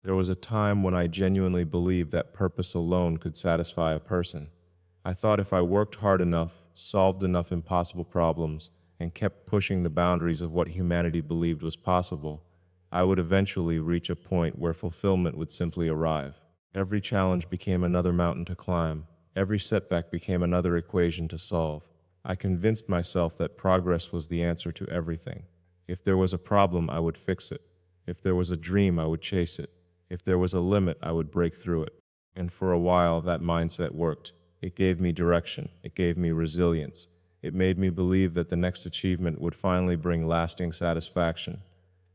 There was a time when I genuinely believed that purpose alone could satisfy a person. I thought if I worked hard enough, solved enough impossible problems, and kept pushing the boundaries of what humanity believed was possible, I would eventually reach a point where fulfillment would simply arrive. Every challenge became another mountain to climb. Every setback became another equation to solve. I convinced myself that progress was the answer to everything. If there was a problem, I would fix it. If there was a dream, I would chase it. If there was a limit, I would break through it. And for a while, that mindset worked. It gave me direction. It gave me resilience. It made me believe that the next achievement would finally bring lasting satisfaction.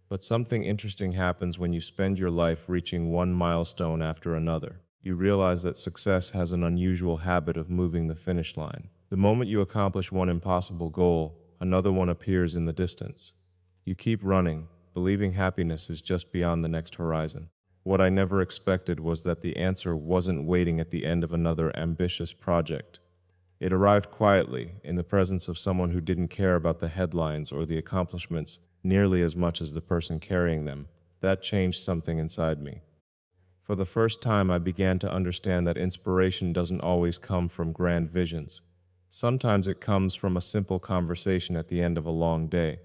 But something interesting happens when you spend your life reaching one milestone after another. You realize that success has an unusual habit of moving the finish line. The moment you accomplish one impossible goal, another one appears in the distance. You keep running, believing happiness is just beyond the next horizon. What I never expected was that the answer wasn't waiting at the end of another ambitious project. It arrived quietly, in the presence of someone who didn't care about the headlines or the accomplishments nearly as much as the person carrying them. That changed something inside me. For the first time, I began to understand that inspiration doesn't always come from grand visions. Sometimes it comes from a simple conversation at the end of a long day.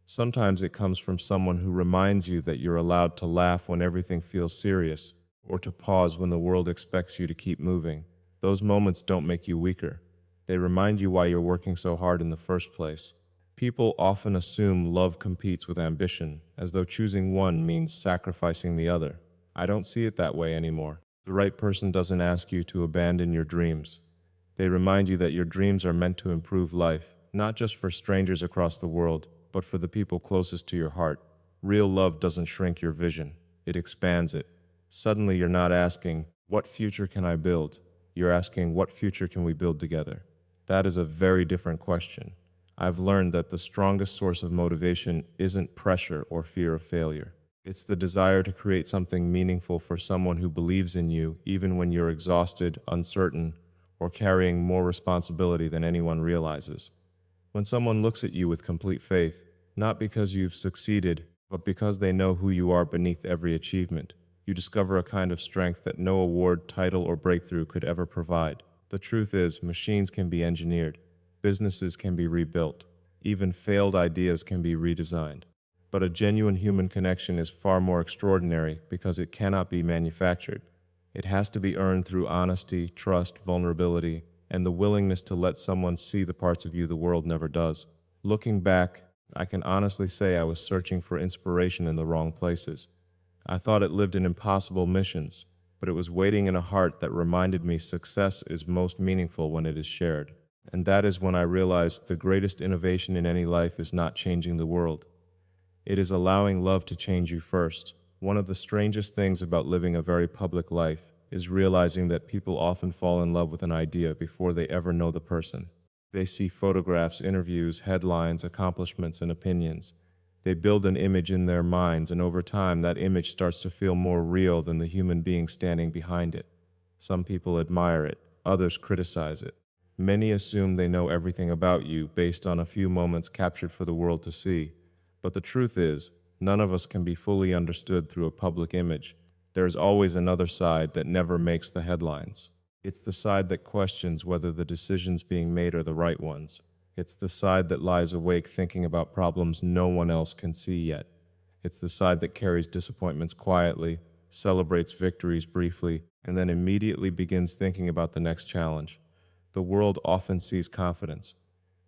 Sometimes it comes from someone who reminds you that you're allowed to laugh when everything feels serious, or to pause when the world expects you to keep moving. Those moments don't make you weaker. They remind you why you're working so hard in the first place. People often assume love competes with ambition, as though choosing one means sacrificing the other. I don't see it that way anymore. The right person doesn't ask you to abandon your dreams. They remind you that your dreams are meant to improve life, not just for strangers across the world, but for the people closest to your heart. Real love doesn't shrink your vision, it expands it. Suddenly you're not asking, "What future can I build?" You're asking, "What future can we build together?" That is a very different question. I've learned that the strongest source of motivation isn't pressure or fear of failure. It's the desire to create something meaningful for someone who believes in you, even when you're exhausted, uncertain, or carrying more responsibility than anyone realizes. When someone looks at you with complete faith, not because you've succeeded, but because they know who you are beneath every achievement, you discover a kind of strength that no award, title, or breakthrough could ever provide. The truth is, machines can be engineered, businesses can be rebuilt, even failed ideas can be redesigned. But a genuine human connection is far more extraordinary because it cannot be manufactured. It has to be earned through honesty, trust, vulnerability, and the willingness to let someone see the parts of you the world never does. Looking back, I can honestly say I was searching for inspiration in the wrong places. I thought it lived in impossible missions, but it was waiting in a heart that reminded me success is most meaningful when it is shared. And that is when I realized the greatest innovation in any life is not changing the world. It is allowing love to change you first. One of the strangest things about living a very public life is realizing that people often fall in love with an idea before they ever know the person. They see photographs, interviews, headlines, accomplishments, and opinions. They build an image in their minds, and over time, that image starts to feel more real than the human being standing behind it. Some people admire it, others criticize it. Many assume they know everything about you based on a few moments captured for the world to see. But the truth is, none of us can be fully understood through a public image. There is always another side that never makes the headlines. It's the side that questions whether the decisions being made are the right ones. It's the side that lies awake thinking about problems no one else can see yet. It's the side that carries disappointments quietly, celebrates victories briefly, and then immediately begins thinking about the next challenge. The world often sees confidence.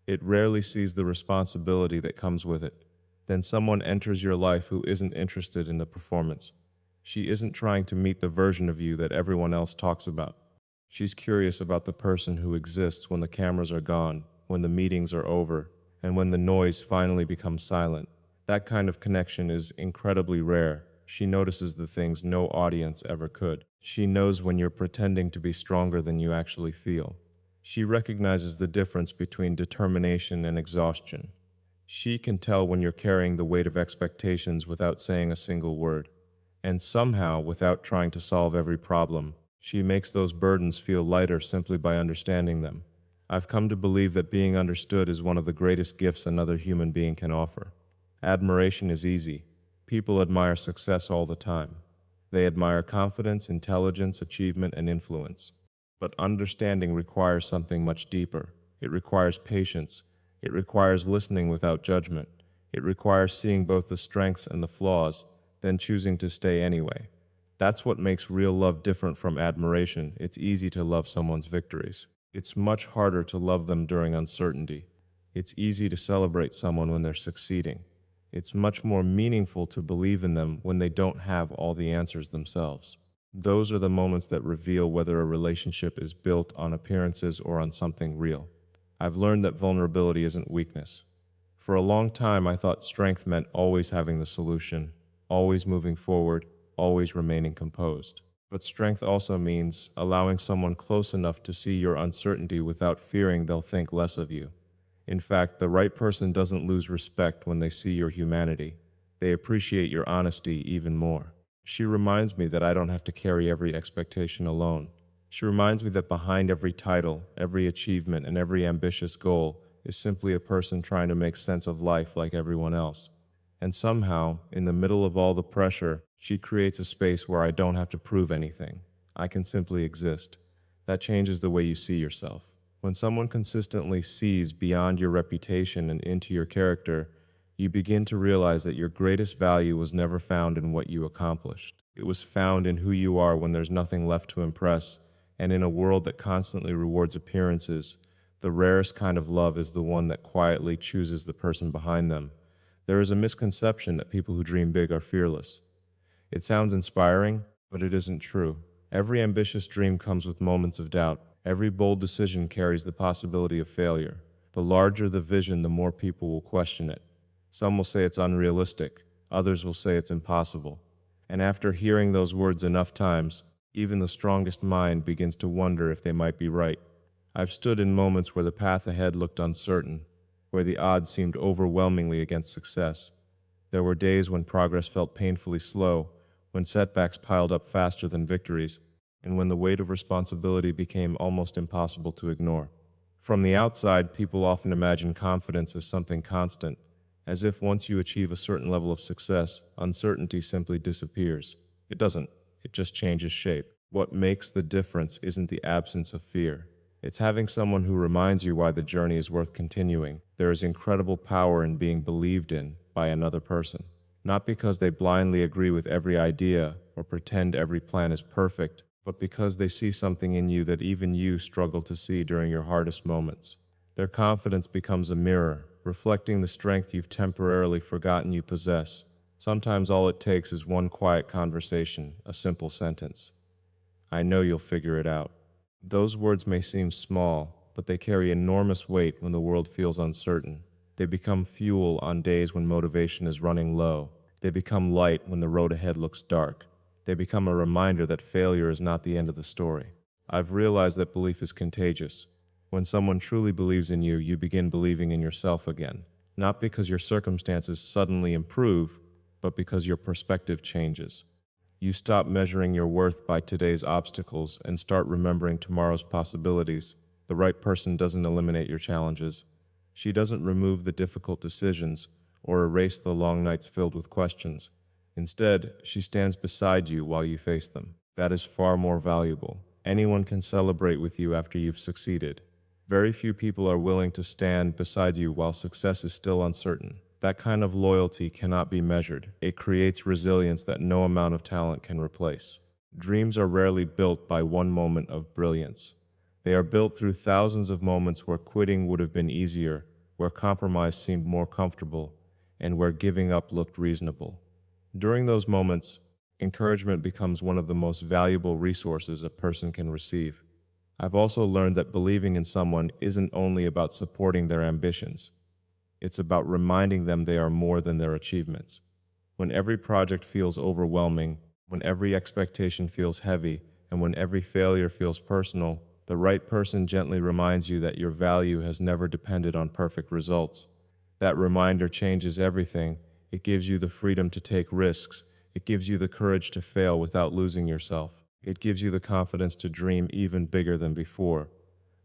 It rarely sees the responsibility that comes with it. Then someone enters your life who isn't interested in the performance. She isn't trying to meet the version of you that everyone else talks about. She's curious about the person who exists when the cameras are gone, when the meetings are over, and when the noise finally becomes silent. That kind of connection is incredibly rare. She notices the things no audience ever could. She knows when you're pretending to be stronger than you actually feel. She recognizes the difference between determination and exhaustion. She can tell when you're carrying the weight of expectations without saying a single word. And somehow, without trying to solve every problem, she makes those burdens feel lighter simply by understanding them. I've come to believe that being understood is one of the greatest gifts another human being can offer. Admiration is easy. People admire success all the time. They admire confidence, intelligence, achievement, and influence. But understanding requires something much deeper. It requires patience. It requires listening without judgment. It requires seeing both the strengths and the flaws, then choosing to stay anyway. That's what makes real love different from admiration. It's easy to love someone's victories. It's much harder to love them during uncertainty. It's easy to celebrate someone when they're succeeding. It's much more meaningful to believe in them when they don't have all the answers themselves. Those are the moments that reveal whether a relationship is built on appearances or on something real. I've learned that vulnerability isn't weakness. For a long time, I thought strength meant always having the solution, always moving forward, always remaining composed. But strength also means allowing someone close enough to see your uncertainty without fearing they'll think less of you. In fact, the right person doesn't lose respect when they see your humanity. They appreciate your honesty even more. She reminds me that I don't have to carry every expectation alone. She reminds me that behind every title, every achievement, and every ambitious goal is simply a person trying to make sense of life like everyone else. And somehow, in the middle of all the pressure, she creates a space where I don't have to prove anything. I can simply exist. That changes the way you see yourself. When someone consistently sees beyond your reputation and into your character, you begin to realize that your greatest value was never found in what you accomplished. It was found in who you are when there's nothing left to impress, and in a world that constantly rewards appearances, the rarest kind of love is the one that quietly chooses the person behind them. There is a misconception that people who dream big are fearless. It sounds inspiring, but it isn't true. Every ambitious dream comes with moments of doubt. Every bold decision carries the possibility of failure. The larger the vision, the more people will question it. Some will say it's unrealistic, others will say it's impossible. And after hearing those words enough times, even the strongest mind begins to wonder if they might be right. I've stood in moments where the path ahead looked uncertain, where the odds seemed overwhelmingly against success. There were days when progress felt painfully slow, when setbacks piled up faster than victories, and when the weight of responsibility became almost impossible to ignore. From the outside, people often imagine confidence as something constant, as if once you achieve a certain level of success, uncertainty simply disappears. It doesn't. It just changes shape. What makes the difference isn't the absence of fear. It's having someone who reminds you why the journey is worth continuing. There is incredible power in being believed in by another person. Not because they blindly agree with every idea or pretend every plan is perfect, but because they see something in you that even you struggle to see during your hardest moments. Their confidence becomes a mirror, reflecting the strength you've temporarily forgotten you possess. Sometimes all it takes is one quiet conversation, a simple sentence. I know you'll figure it out. Those words may seem small, but they carry enormous weight when the world feels uncertain. They become fuel on days when motivation is running low. They become light when the road ahead looks dark. They become a reminder that failure is not the end of the story. I've realized that belief is contagious. When someone truly believes in you, you begin believing in yourself again. Not because your circumstances suddenly improve, but because your perspective changes. You stop measuring your worth by today's obstacles and start remembering tomorrow's possibilities. The right person doesn't eliminate your challenges. She doesn't remove the difficult decisions or erase the long nights filled with questions. Instead, she stands beside you while you face them. That is far more valuable. Anyone can celebrate with you after you've succeeded. Very few people are willing to stand beside you while success is still uncertain. That kind of loyalty cannot be measured. It creates resilience that no amount of talent can replace. Dreams are rarely built by one moment of brilliance. They are built through thousands of moments where quitting would have been easier, where compromise seemed more comfortable, and where giving up looked reasonable. During those moments, encouragement becomes one of the most valuable resources a person can receive. I've also learned that believing in someone isn't only about supporting their ambitions. It's about reminding them they are more than their achievements. When every project feels overwhelming, when every expectation feels heavy, and when every failure feels personal, the right person gently reminds you that your value has never depended on perfect results. That reminder changes everything. It gives you the freedom to take risks. It gives you the courage to fail without losing yourself. It gives you the confidence to dream even bigger than before.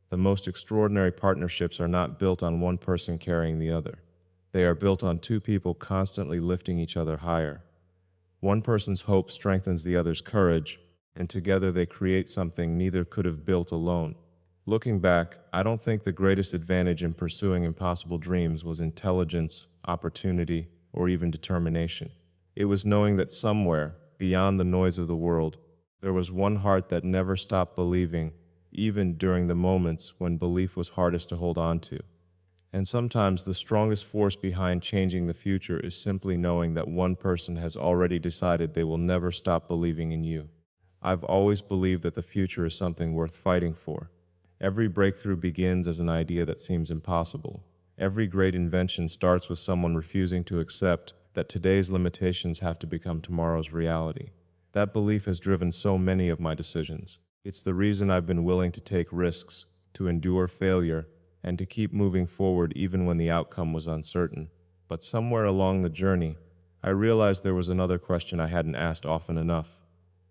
The most extraordinary partnerships are not built on one person carrying the other. They are built on two people constantly lifting each other higher. One person's hope strengthens the other's courage, and together they create something neither could have built alone. Looking back, I don't think the greatest advantage in pursuing impossible dreams was intelligence, opportunity, or even determination. It was knowing that somewhere, beyond the noise of the world, there was one heart that never stopped believing, even during the moments when belief was hardest to hold on to. And sometimes the strongest force behind changing the future is simply knowing that one person has already decided they will never stop believing in you. I've always believed that the future is something worth fighting for. Every breakthrough begins as an idea that seems impossible. Every great invention starts with someone refusing to accept that today's limitations have to become tomorrow's reality. That belief has driven so many of my decisions. It's the reason I've been willing to take risks, to endure failure, and to keep moving forward even when the outcome was uncertain. But somewhere along the journey, I realized there was another question I hadn't asked often enough.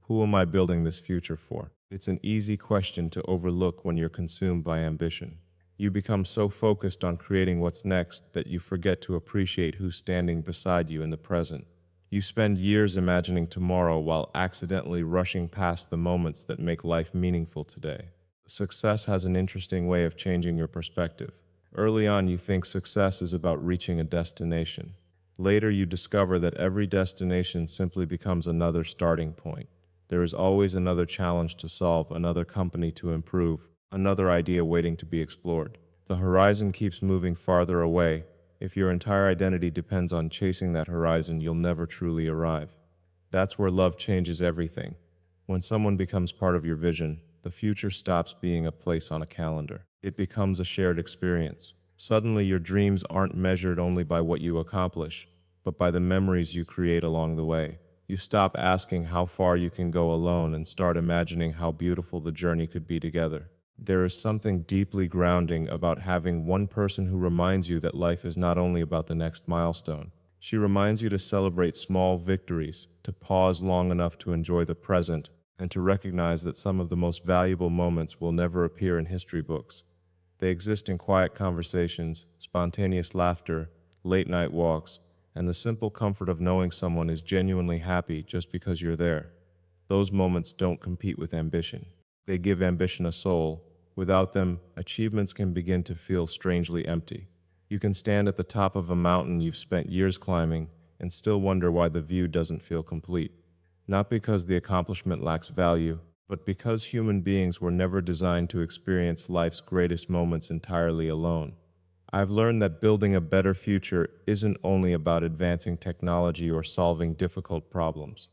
Who am I building this future for? It's an easy question to overlook when you're consumed by ambition. You become so focused on creating what's next that you forget to appreciate who's standing beside you in the present. You spend years imagining tomorrow while accidentally rushing past the moments that make life meaningful today. Success has an interesting way of changing your perspective. Early on, you think success is about reaching a destination. Later, you discover that every destination simply becomes another starting point. There is always another challenge to solve, another company to improve, another idea waiting to be explored. The horizon keeps moving farther away. If your entire identity depends on chasing that horizon, you'll never truly arrive. That's where love changes everything. When someone becomes part of your vision, the future stops being a place on a calendar. It becomes a shared experience. Suddenly, your dreams aren't measured only by what you accomplish, but by the memories you create along the way. You stop asking how far you can go alone and start imagining how beautiful the journey could be together. There is something deeply grounding about having one person who reminds you that life is not only about the next milestone. She reminds you to celebrate small victories, to pause long enough to enjoy the present, and to recognize that some of the most valuable moments will never appear in history books. They exist in quiet conversations, spontaneous laughter, late-night walks, and the simple comfort of knowing someone is genuinely happy just because you're there. Those moments don't compete with ambition. They give ambition a soul. Without them, achievements can begin to feel strangely empty. You can stand at the top of a mountain you've spent years climbing and still wonder why the view doesn't feel complete. Not because the accomplishment lacks value, but because human beings were never designed to experience life's greatest moments entirely alone. I've learned that building a better future isn't only about advancing technology or solving difficult problems.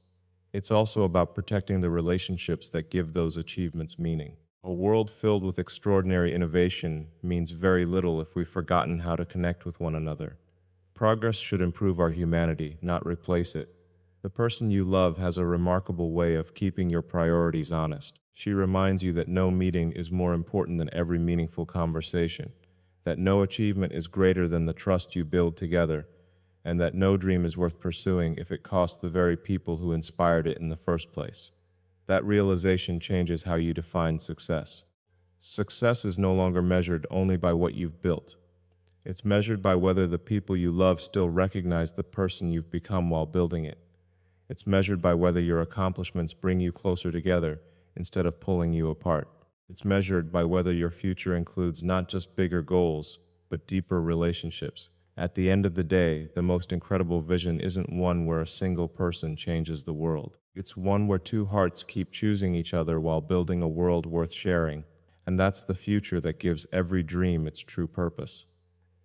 It's also about protecting the relationships that give those achievements meaning. A world filled with extraordinary innovation means very little if we've forgotten how to connect with one another. Progress should improve our humanity, not replace it. The person you love has a remarkable way of keeping your priorities honest. She reminds you that no meeting is more important than every meaningful conversation, that no achievement is greater than the trust you build together, and that no dream is worth pursuing if it costs the very people who inspired it in the first place. That realization changes how you define success. Success is no longer measured only by what you've built. It's measured by whether the people you love still recognize the person you've become while building it. It's measured by whether your accomplishments bring you closer together instead of pulling you apart. It's measured by whether your future includes not just bigger goals, but deeper relationships. At the end of the day, the most incredible vision isn't one where a single person changes the world. It's one where two hearts keep choosing each other while building a world worth sharing. And that's the future that gives every dream its true purpose.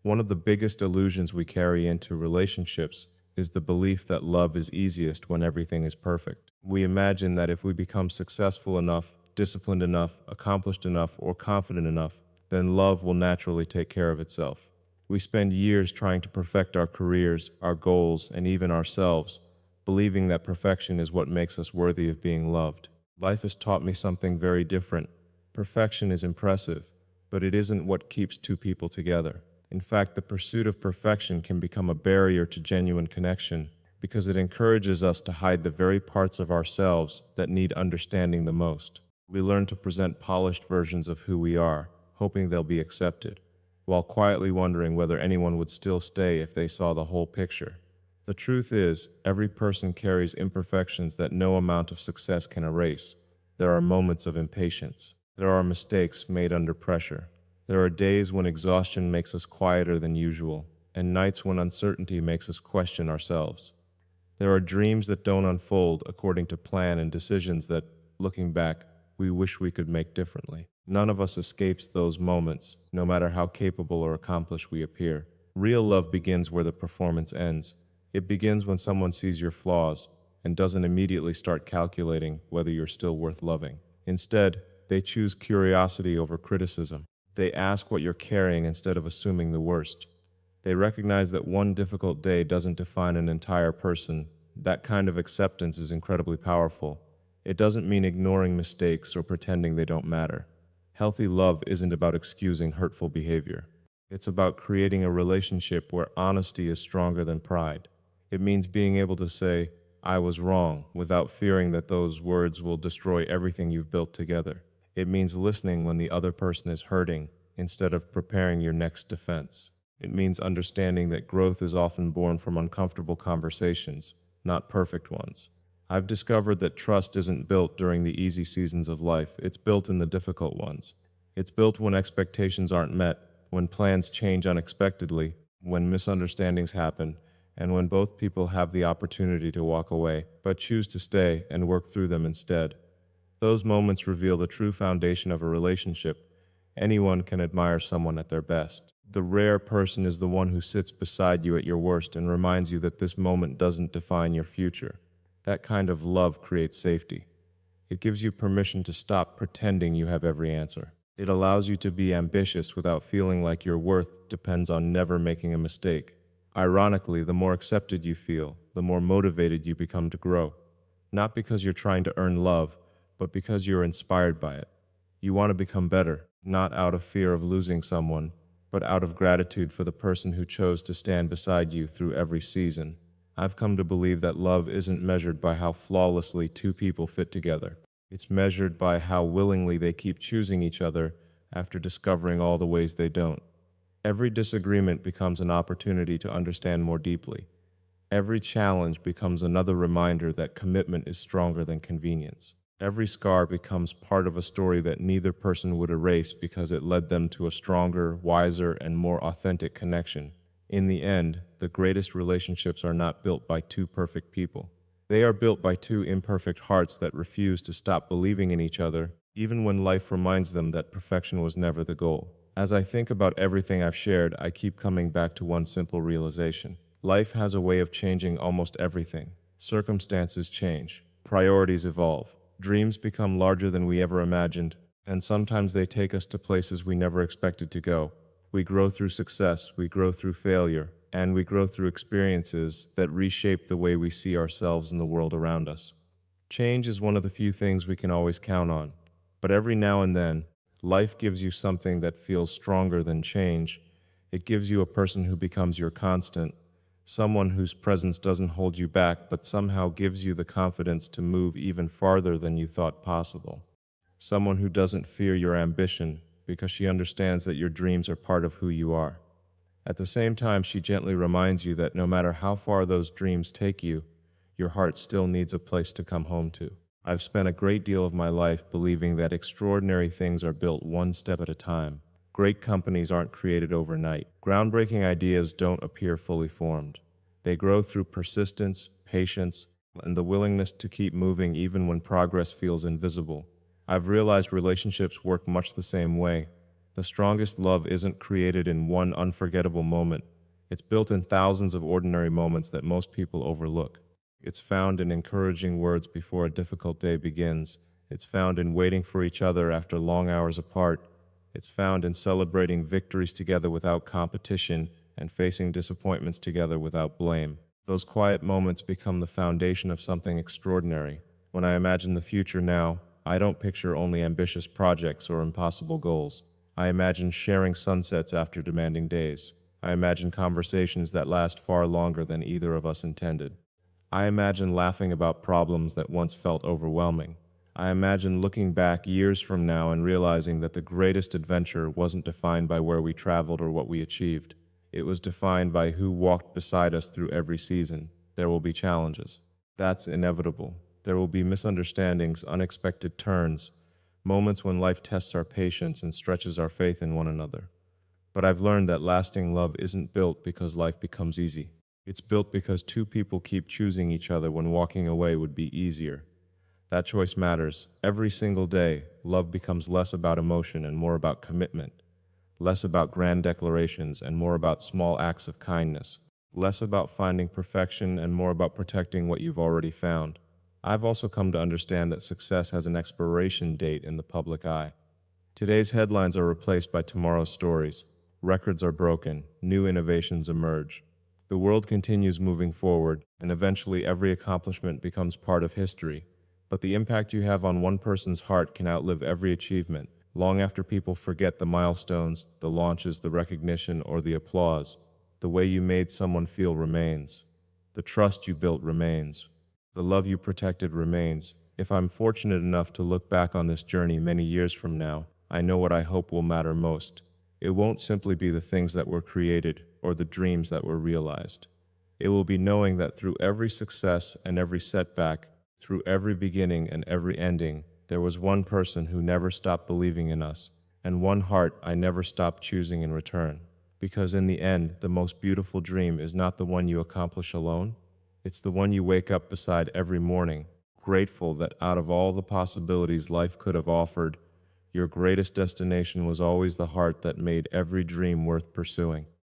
One of the biggest illusions we carry into relationships is the belief that love is easiest when everything is perfect. We imagine that if we become successful enough, disciplined enough, accomplished enough, or confident enough, then love will naturally take care of itself. We spend years trying to perfect our careers, our goals, and even ourselves, believing that perfection is what makes us worthy of being loved. Life has taught me something very different. Perfection is impressive, but it isn't what keeps two people together. In fact, the pursuit of perfection can become a barrier to genuine connection because it encourages us to hide the very parts of ourselves that need understanding the most. We learn to present polished versions of who we are, hoping they'll be accepted, while quietly wondering whether anyone would still stay if they saw the whole picture. The truth is, every person carries imperfections that no amount of success can erase. There are moments of impatience. There are mistakes made under pressure. There are days when exhaustion makes us quieter than usual, and nights when uncertainty makes us question ourselves. There are dreams that don't unfold according to plan and decisions that, looking back, we wish we could make differently. None of us escapes those moments, no matter how capable or accomplished we appear. Real love begins where the performance ends. It begins when someone sees your flaws and doesn't immediately start calculating whether you're still worth loving. Instead, they choose curiosity over criticism. They ask what you're carrying instead of assuming the worst. They recognize that one difficult day doesn't define an entire person. That kind of acceptance is incredibly powerful. It doesn't mean ignoring mistakes or pretending they don't matter. Healthy love isn't about excusing hurtful behavior. It's about creating a relationship where honesty is stronger than pride. It means being able to say, "I was wrong," without fearing that those words will destroy everything you've built together. It means listening when the other person is hurting instead of preparing your next defense. It means understanding that growth is often born from uncomfortable conversations, not perfect ones. I've discovered that trust isn't built during the easy seasons of life, it's built in the difficult ones. It's built when expectations aren't met, when plans change unexpectedly, when misunderstandings happen, and when both people have the opportunity to walk away, but choose to stay and work through them instead. Those moments reveal the true foundation of a relationship. Anyone can admire someone at their best. The rare person is the one who sits beside you at your worst and reminds you that this moment doesn't define your future. That kind of love creates safety. It gives you permission to stop pretending you have every answer. It allows you to be ambitious without feeling like your worth depends on never making a mistake. Ironically, the more accepted you feel, the more motivated you become to grow. Not because you're trying to earn love, but because you're inspired by it. You want to become better, not out of fear of losing someone, but out of gratitude for the person who chose to stand beside you through every season. I've come to believe that love isn't measured by how flawlessly two people fit together. It's measured by how willingly they keep choosing each other after discovering all the ways they don't. Every disagreement becomes an opportunity to understand more deeply. Every challenge becomes another reminder that commitment is stronger than convenience. Every scar becomes part of a story that neither person would erase because it led them to a stronger, wiser, and more authentic connection. In the end, the greatest relationships are not built by two perfect people. They are built by two imperfect hearts that refuse to stop believing in each other, even when life reminds them that perfection was never the goal. As I think about everything I've shared, I keep coming back to one simple realization. Life has a way of changing almost everything. Circumstances change, priorities evolve, dreams become larger than we ever imagined, and sometimes they take us to places we never expected to go. We grow through success, we grow through failure, and we grow through experiences that reshape the way we see ourselves and the world around us. Change is one of the few things we can always count on, but every now and then, life gives you something that feels stronger than change. It gives you a person who becomes your constant, someone whose presence doesn't hold you back but somehow gives you the confidence to move even farther than you thought possible. Someone who doesn't fear your ambition because she understands that your dreams are part of who you are. At the same time, she gently reminds you that no matter how far those dreams take you, your heart still needs a place to come home to. I've spent a great deal of my life believing that extraordinary things are built one step at a time. Great companies aren't created overnight. Groundbreaking ideas don't appear fully formed. They grow through persistence, patience, and the willingness to keep moving even when progress feels invisible. I've realized relationships work much the same way. The strongest love isn't created in one unforgettable moment. It's built in thousands of ordinary moments that most people overlook. It's found in encouraging words before a difficult day begins. It's found in waiting for each other after long hours apart. It's found in celebrating victories together without competition and facing disappointments together without blame. Those quiet moments become the foundation of something extraordinary. When I imagine the future now, I don't picture only ambitious projects or impossible goals. I imagine sharing sunsets after demanding days. I imagine conversations that last far longer than either of us intended. I imagine laughing about problems that once felt overwhelming. I imagine looking back years from now and realizing that the greatest adventure wasn't defined by where we traveled or what we achieved. It was defined by who walked beside us through every season. There will be challenges. That's inevitable. There will be misunderstandings, unexpected turns, moments when life tests our patience and stretches our faith in one another. But I've learned that lasting love isn't built because life becomes easy. It's built because two people keep choosing each other when walking away would be easier. That choice matters. Every single day, love becomes less about emotion and more about commitment, less about grand declarations and more about small acts of kindness, less about finding perfection and more about protecting what you've already found. I've also come to understand that success has an expiration date in the public eye. Today's headlines are replaced by tomorrow's stories. Records are broken, new innovations emerge. The world continues moving forward, and eventually every accomplishment becomes part of history. But the impact you have on one person's heart can outlive every achievement. Long after people forget the milestones, the launches, the recognition, or the applause, the way you made someone feel remains. The trust you built remains. The love you protected remains. If I'm fortunate enough to look back on this journey many years from now, I know what I hope will matter most. It won't simply be the things that were created or the dreams that were realized. It will be knowing that through every success and every setback, through every beginning and every ending, there was one person who never stopped believing in us, and one heart I never stopped choosing in return. Because in the end, the most beautiful dream is not the one you accomplish alone, it's the one you wake up beside every morning, grateful that out of all the possibilities life could have offered, your greatest destination was always the heart that made every dream worth pursuing.